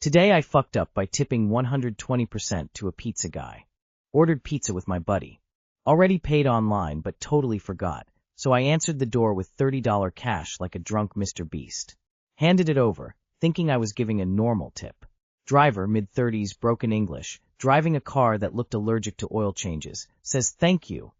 Today I fucked up by tipping 120% to a pizza guy. Ordered pizza with my buddy. Already paid online but totally forgot, so I answered the door with $30 cash like a drunk Mr. Beast. Handed it over, thinking I was giving a normal tip. Driver, mid-30s, broken English, driving a car that looked allergic to oil changes, says thank you.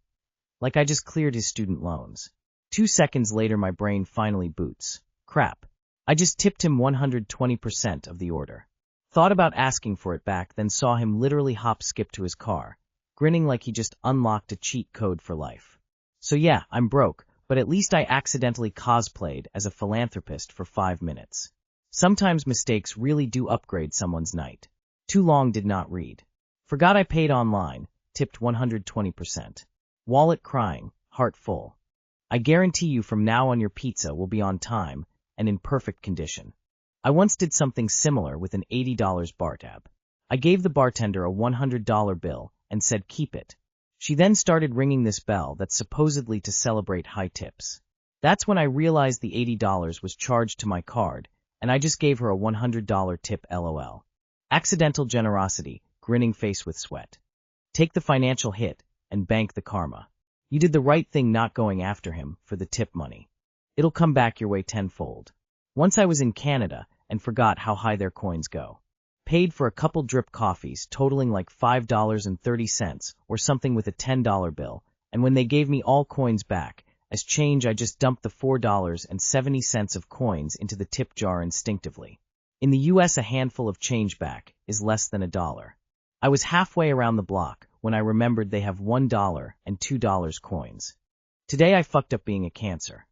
Like I just cleared his student loans. 2 seconds later my brain finally boots. Crap. I just tipped him 120% of the order. Thought about asking for it back, then saw him literally hop-skip to his car, grinning like he just unlocked a cheat code for life. So yeah, I'm broke, but at least I accidentally cosplayed as a philanthropist for 5 minutes. Sometimes mistakes really do upgrade someone's night. Too long did not read. Forgot I paid online, tipped 120%. Wallet crying, heart full. I guarantee you from now on your pizza will be on time and in perfect condition. I once did something similar with an $80 bar tab. I gave the bartender a $100 bill and said keep it. She then started ringing this bell that's supposedly to celebrate high tips. That's when I realized the $80 was charged to my card, and I just gave her a $100 tip LOL. Accidental generosity, grinning face with sweat. Take the financial hit and bank the karma. You did the right thing not going after him for the tip money. It'll come back your way tenfold. Once I was in Canada and forgot how high their coins go. Paid for a couple drip coffees totaling like $5.30 or something with a $10 bill, and when they gave me all coins back, as change I just dumped the $4.70 of coins into the tip jar instinctively. In the US a handful of change back is less than $1. I was halfway around the block when I remembered they have $1 and $2 coins. Today I fucked up being a Cancer.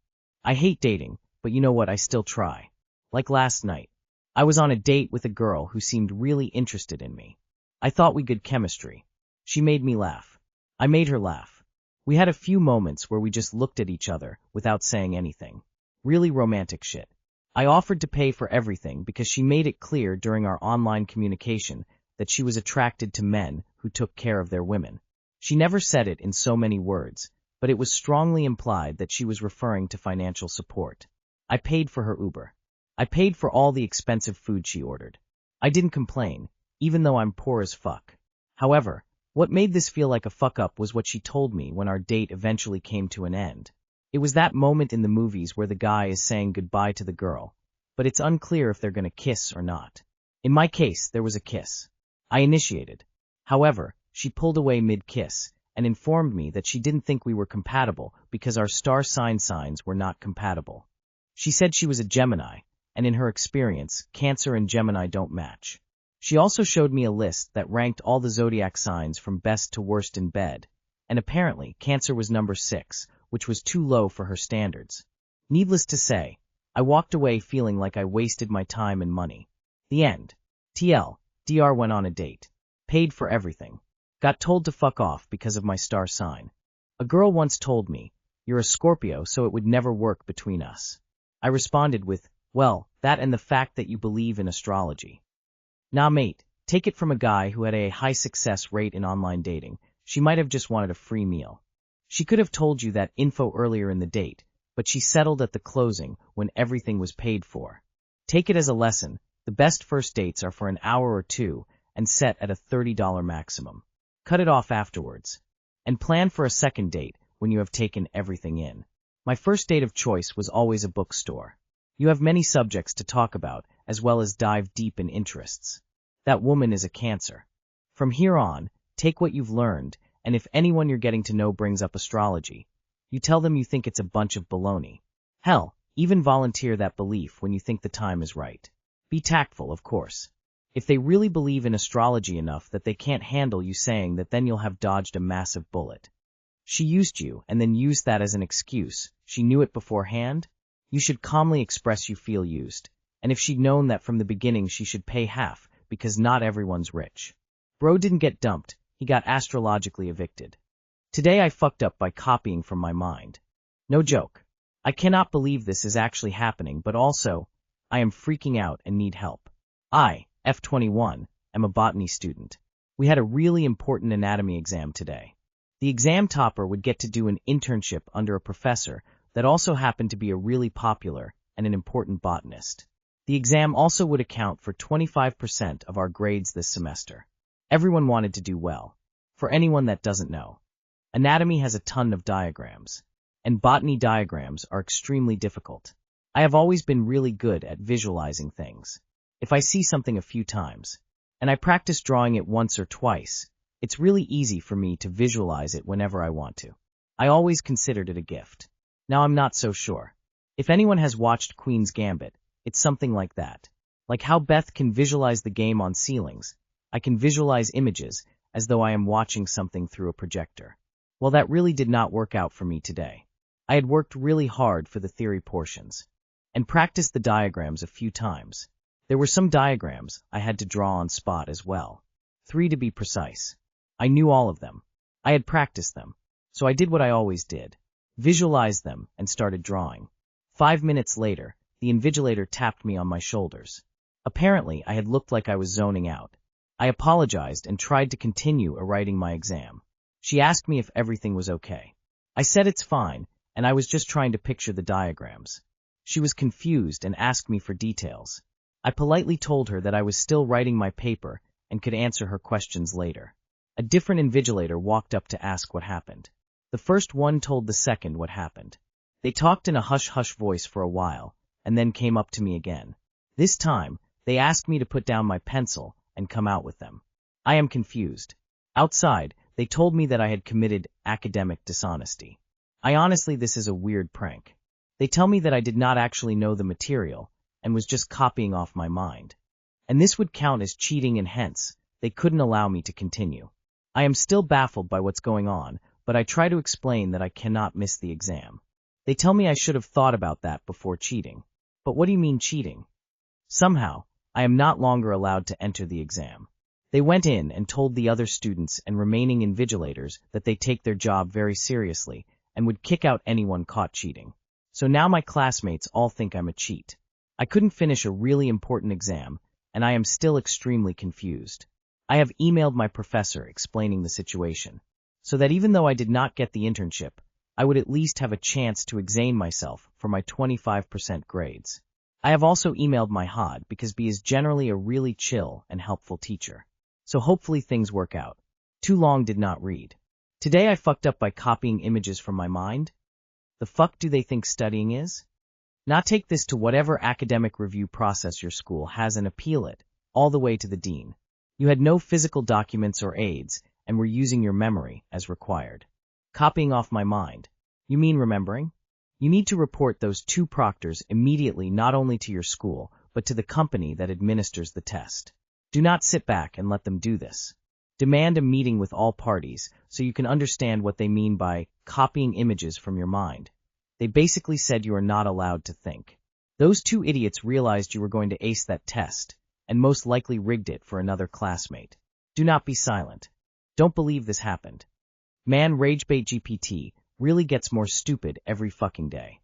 I hate dating, but you know what, I still try. Like last night. I was on a date with a girl who seemed really interested in me. I thought we good chemistry. She made me laugh. I made her laugh. We had a few moments where we just looked at each other without saying anything. Really romantic shit. I offered to pay for everything because she made it clear during our online communication that she was attracted to men who took care of their women. She never said it in so many words, but it was strongly implied that she was referring to financial support. I paid for her Uber. I paid for all the expensive food she ordered. I didn't complain, even though I'm poor as fuck. However, what made this feel like a fuck-up was what she told me when our date eventually came to an end. It was that moment in the movies where the guy is saying goodbye to the girl, but it's unclear if they're gonna kiss or not. In my case, there was a kiss. I initiated. However, she pulled away mid-kiss and informed me that she didn't think we were compatible because our star signs were not compatible. She said she was a Gemini, and in her experience, Cancer and Gemini don't match. She also showed me a list that ranked all the zodiac signs from best to worst in bed, and apparently Cancer was number 6, which was too low for her standards. Needless to say, I walked away feeling like I wasted my time and money. The end. DR went on a date. Paid for everything. Got told to fuck off because of my star sign. A girl once told me, "You're a Scorpio, so it would never work between us." I responded with, "Well, that and the fact that you believe in astrology." Nah mate, take it from a guy who had a high success rate in online dating. She might have just wanted a free meal. She could have told you that info earlier in the date, but she settled at the closing when everything was paid for. Take it as a lesson, the best first dates are for an hour or two and set at a $30 maximum. Cut it off afterwards. And plan for a second date when you have taken everything in. My first date of choice was always a bookstore. You have many subjects to talk about, as well as dive deep in interests. That woman is a Cancer. From here on, take what you've learned, and if anyone you're getting to know brings up astrology, you tell them you think it's a bunch of baloney. Hell, even volunteer that belief when you think the time is right. Be tactful, of course. If they really believe in astrology enough that they can't handle you saying that, then you'll have dodged a massive bullet. She used you and then used that as an excuse. She knew it beforehand? You should calmly express you feel used. And if she'd known that from the beginning, she should pay half, because not everyone's rich. Bro didn't get dumped, he got astrologically evicted. Today I fucked up by copying from my mind. No joke. I cannot believe this is actually happening, but also, I am freaking out and need help. I, F21, am a botany student. We had a really important anatomy exam today. The exam topper would get to do an internship under a professor that also happened to be a really popular and an important botanist. The exam also would account for 25% of our grades this semester. Everyone wanted to do well. For anyone that doesn't know, anatomy has a ton of diagrams, and botany diagrams are extremely difficult. I have always been really good at visualizing things. If I see something a few times, and I practice drawing it once or twice, it's really easy for me to visualize it whenever I want to. I always considered it a gift. Now I'm not so sure. If anyone has watched Queen's Gambit, it's something like that. Like how Beth can visualize the game on ceilings, I can visualize images as though I am watching something through a projector. Well, that really did not work out for me today. I had worked really hard for the theory portions, and practiced the diagrams a few times. There were some diagrams I had to draw on spot as well. 3 to be precise. I knew all of them. I had practiced them. So I did what I always did. Visualized them and started drawing. 5 minutes later, the invigilator tapped me on my shoulders. Apparently, I had looked like I was zoning out. I apologized and tried to continue writing my exam. She asked me if everything was okay. I said it's fine, and I was just trying to picture the diagrams. She was confused and asked me for details. I politely told her that I was still writing my paper and could answer her questions later. A different invigilator walked up to ask what happened. The first one told the second what happened. They talked in a hush-hush voice for a while, and then came up to me again. This time, they asked me to put down my pencil and come out with them. I am confused. Outside, they told me that I had committed academic dishonesty. This is a weird prank. They tell me that I did not actually know the material and was just copying off my mind. And this would count as cheating, and hence, they couldn't allow me to continue. I am still baffled by what's going on, but I try to explain that I cannot miss the exam. They tell me I should have thought about that before cheating. But what do you mean cheating? Somehow, I am not longer allowed to enter the exam. They went in and told the other students and remaining invigilators that they take their job very seriously and would kick out anyone caught cheating. So now my classmates all think I'm a cheat. I couldn't finish a really important exam, and I am still extremely confused. I have emailed my professor explaining the situation, so that even though I did not get the internship, I would at least have a chance to exam myself for my 25% grades. I have also emailed my HOD because B is generally a really chill and helpful teacher. So hopefully things work out. Too long did not read. Today I fucked up by copying images from my mind. The fuck do they think studying is? Now take this to whatever academic review process your school has and appeal it, all the way to the dean. You had no physical documents or aids, and were using your memory as required. Copying off my mind. You mean remembering? You need to report those 2 proctors immediately, not only to your school, but to the company that administers the test. Do not sit back and let them do this. Demand a meeting with all parties so you can understand what they mean by copying images from your mind. They basically said you are not allowed to think. Those 2 idiots realized you were going to ace that test, and most likely rigged it for another classmate. Do not be silent. Don't believe this happened. Man, RageBait GPT really gets more stupid every fucking day.